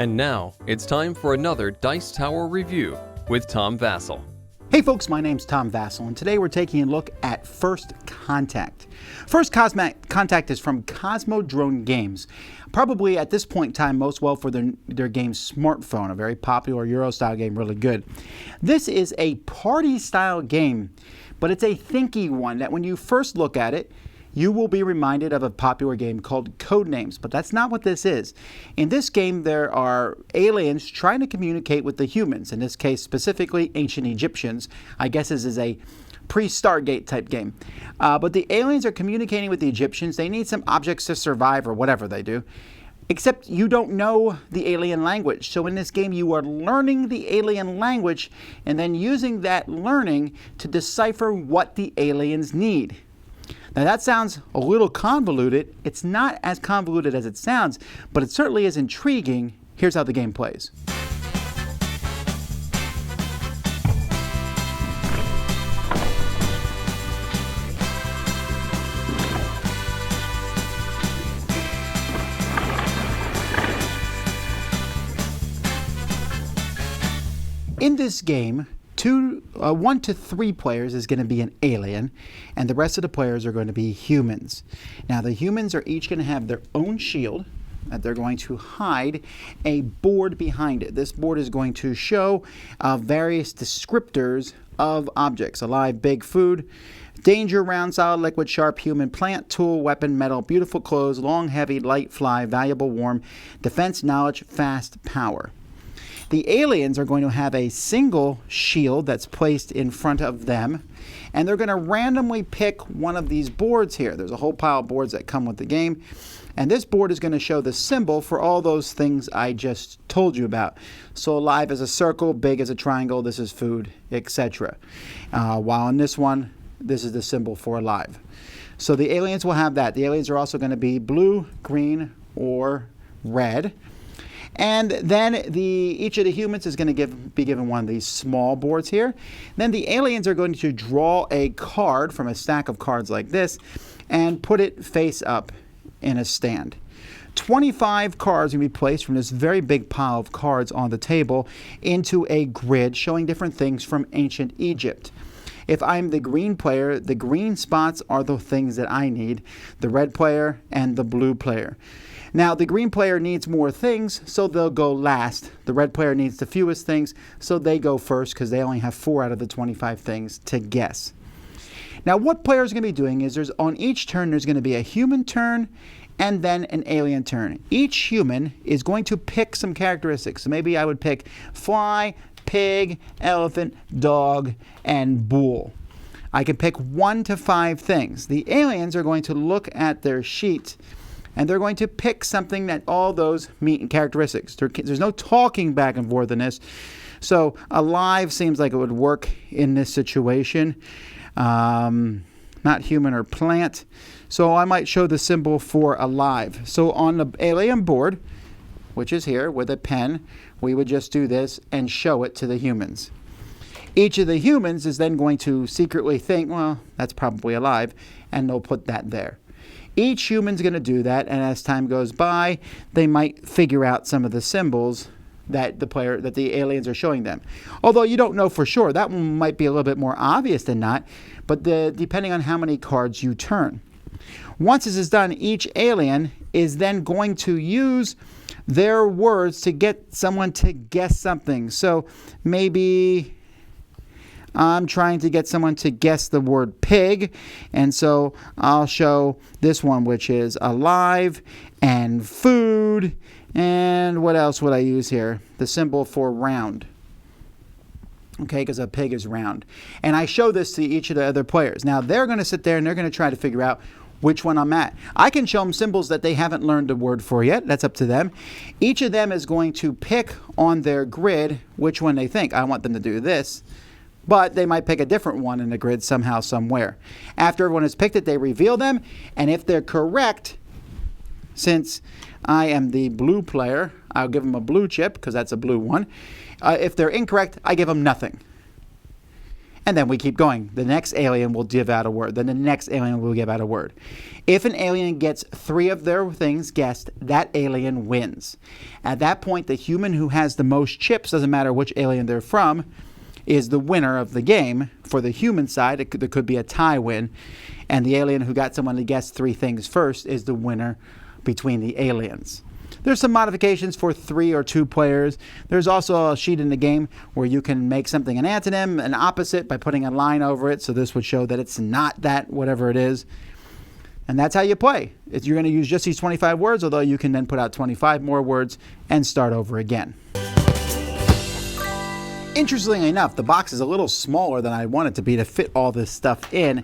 And now, it's time for another Dice Tower review with Tom Vasel. Hey folks, my name's Tom Vasel, and today we're taking a look at First Contact. First Contact is from Cosmodrome Games. Probably at this point in time most well for their game Smartphone, a very popular Euro-style game, really good. This is a party-style game, but it's a thinky one that when you first look at it, you will be reminded of a popular game called Codenames, but that's not what this is. In this game, there are aliens trying to communicate with the humans, in this case specifically ancient Egyptians. I guess this is a pre-Stargate type game. But the aliens are communicating with the Egyptians. They need some objects to survive or whatever they do. Except you don't know the alien language. So in this game, you are learning the alien language and then using that learning to decipher what the aliens need. Now that sounds a little convoluted. It's not as convoluted as it sounds, but it certainly is intriguing. Here's how the game plays. In this game, 1 to 3 players is going to be an alien, and the rest of the players are going to be humans. Now, the humans are each going to have their own shield that they're going to hide a board behind it. This board is going to show various descriptors of objects: alive, big, food, danger, round, solid, liquid, sharp, human, plant, tool, weapon, metal, beautiful clothes, long, heavy, light, fly, valuable, warm, defense, knowledge, fast, power. The aliens are going to have a single shield that's placed in front of them, and they're going to randomly pick one of these boards here. There's a whole pile of boards that come with the game, and this board is going to show the symbol for all those things I just told you about. So alive is a circle, big is a triangle, this is food, etc. While in this one, this is the symbol for alive. So the aliens will have that. The aliens are also going to be blue, green, or red. And then each of the humans is going to be given one of these small boards here. Then the aliens are going to draw a card from a stack of cards like this and put it face up in a stand. 25 cards will be placed from this very big pile of cards on the table into a grid showing different things from ancient Egypt. If I'm the green player, the green spots are the things that I need, the red player and the blue player. Now, the green player needs more things, so they'll go last. The red player needs the fewest things, so they go first because they only have 4 out of the 25 things to guess. Now, what players are going to be doing is on each turn, there's going to be a human turn and then an alien turn. Each human is going to pick some characteristics. So maybe I would pick fly, pig, elephant, dog, and bull. I can pick 1 to 5 things. The aliens are going to look at their sheet and they're going to pick something that all those meet in characteristics. There's no talking back and forth in this. So alive seems like it would work in this situation. Not human or plant. So I might show the symbol for alive. So on the alien board, which is here with a pen, we would just do this and show it to the humans. Each of the humans is then going to secretly think, well, that's probably alive, and they'll put that there. Each human's going to do that, and as time goes by, they might figure out some of the symbols that the aliens are showing them. Although you don't know for sure. That one might be a little bit more obvious than not, but depending on how many cards you turn. Once this is done, each alien is then going to use their words to get someone to guess something. So maybe I'm trying to get someone to guess the word pig, and so I'll show this one, which is alive and food, and what else would I use here? The symbol for round. Okay, because a pig is round. And I show this to each of the other players. Now they're going to sit there and they're going to try to figure out which one I'm at. I can show them symbols that they haven't learned a word for yet. That's up to them. Each of them is going to pick on their grid which one they think. I want them to do this. But they might pick a different one in the grid somehow, somewhere. After everyone has picked it, they reveal them. And if they're correct, since I am the blue player, I'll give them a blue chip because that's a blue one. If they're incorrect, I give them nothing. And then we keep going. The next alien will give out a word. Then the next alien will give out a word. If an alien gets 3 of their things guessed, that alien wins. At that point, the human who has the most chips, doesn't matter which alien they're from, is the winner of the game. For the human side, there could be a tie win. And the alien who got someone to guess 3 things first is the winner between the aliens. There's some modifications for 3 or 2 players. There's also a sheet in the game where you can make something an antonym, an opposite, by putting a line over it. So this would show that it's not that, whatever it is. And that's how you play. You're going to use just these 25 words, although you can then put out 25 more words and start over again. Interestingly enough, the box is a little smaller than I want it to be to fit all this stuff in.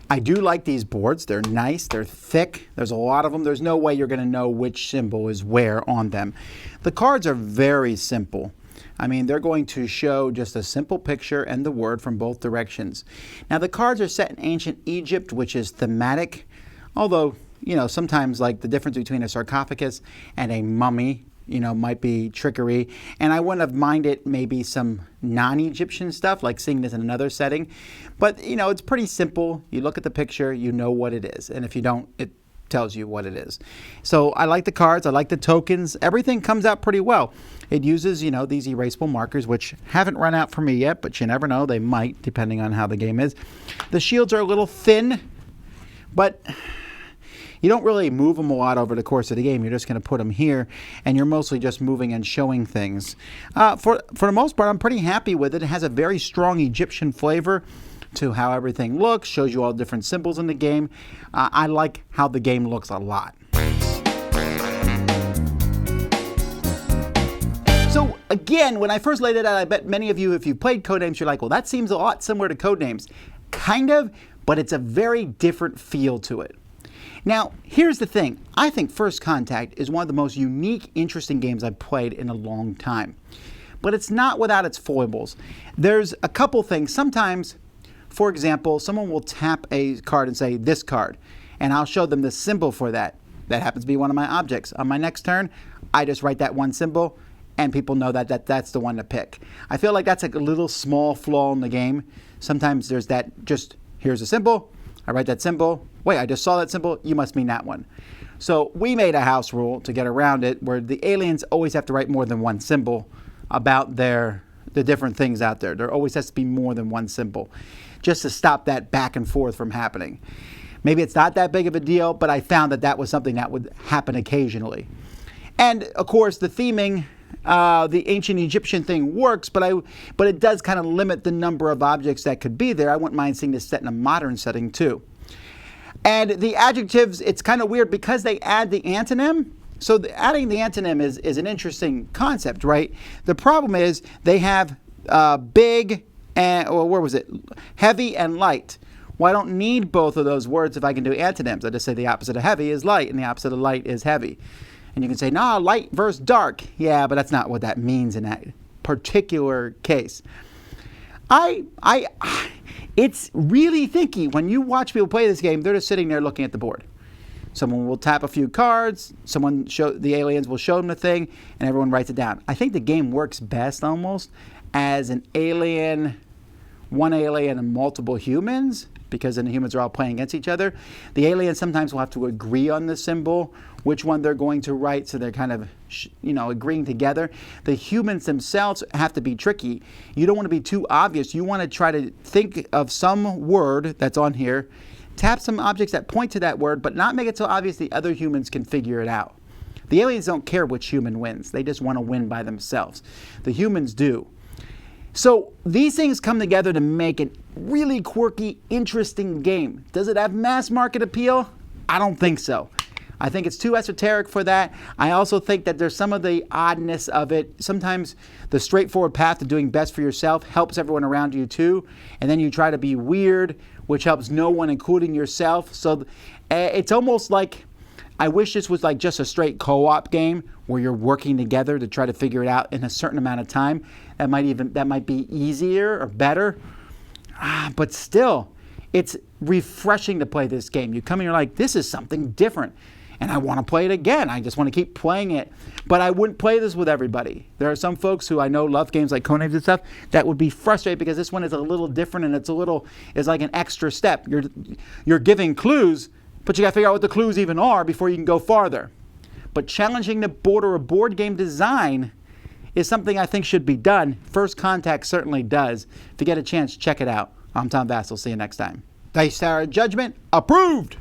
I do like these boards. They're nice. They're thick. There's a lot of them. There's no way you're going to know which symbol is where on them. The cards are very simple. I mean, they're going to show just a simple picture and the word from both directions. Now, the cards are set in ancient Egypt, which is thematic, although, sometimes like the difference between a sarcophagus and a mummy, might be trickery. And I wouldn't have minded maybe some non-Egyptian stuff, like seeing this in another setting. But, it's pretty simple. You look at the picture, you know what it is. And if you don't, it tells you what it is. So I like the cards. I like the tokens. Everything comes out pretty well. It uses, these erasable markers, which haven't run out for me yet, but you never know. They might, depending on how the game is. The shields are a little thin, but you don't really move them a lot over the course of the game. You're just going to put them here, and you're mostly just moving and showing things. For the most part, I'm pretty happy with it. It has a very strong Egyptian flavor to how everything looks, shows you all different symbols in the game. I like how the game looks a lot. So again, when I first laid it out, I bet many of you, if you played Codenames, you're like, well, that seems a lot similar to Codenames. Kind of, but it's a very different feel to it. Now, here's the thing. I think First Contact is one of the most unique, interesting games I've played in a long time. But it's not without its foibles. There's a couple things. Sometimes, for example, someone will tap a card and say, this card. And I'll show them the symbol for that. That happens to be one of my objects. On my next turn, I just write that one symbol, and people know that that's the one to pick. I feel like that's like a little small flaw in the game. Sometimes there's that just, here's a symbol. I write that symbol. Wait, I just saw that symbol. You must mean that one. So we made a house rule to get around it where the aliens always have to write more than one symbol about the different things out there. There always has to be more than one symbol just to stop that back and forth from happening. Maybe it's not that big of a deal, but I found that was something that would happen occasionally. And of course, the theming, the ancient Egyptian thing works, but it does kind of limit the number of objects that could be there. I wouldn't mind seeing this set in a modern setting too. And the adjectives, it's kind of weird because they add the antonym. So adding the antonym is an interesting concept, right? The problem is they have big and, or where was it? Heavy and light. Well, I don't need both of those words if I can do antonyms. I just say the opposite of heavy is light and the opposite of light is heavy. And you can say, nah, light versus dark. Yeah, but that's not what that means in that particular case. It's really thinky. When you watch people play this game, they're just sitting there looking at the board. Someone will tap a few cards, the aliens will show them the thing, and everyone writes it down. I think the game works best almost as one alien and multiple humans, because then the humans are all playing against each other. The aliens sometimes will have to agree on the symbol, which one they're going to write, so they're kind of, agreeing together. The humans themselves have to be tricky. You don't want to be too obvious. You want to try to think of some word that's on here, tap some objects that point to that word, but not make it so obvious the other humans can figure it out. The aliens don't care which human wins. They just want to win by themselves. The humans do. So these things come together to make a really quirky, interesting game. Does it have mass market appeal? I don't think so. I think it's too esoteric for that. I also think that there's some of the oddness of it. Sometimes the straightforward path to doing best for yourself helps everyone around you too. And then you try to be weird, which helps no one, including yourself. So it's almost like, I wish this was like just a straight co-op game where you're working together to try to figure it out in a certain amount of time. That might be easier or better. But still, it's refreshing to play this game. You come in, you're like, this is something different. and I want to play it again. I just want to keep playing it. But I wouldn't play this with everybody. There are some folks who I know love games like Codenames and stuff that would be frustrated because this one is a little different and it's like an extra step. You're giving clues, but you got to figure out what the clues even are before you can go farther. But challenging the board or a board game design is something I think should be done. First Contact certainly does. If you get a chance, check it out. I'm Tom Vasel. See you next time. Dice Tower Judgment approved.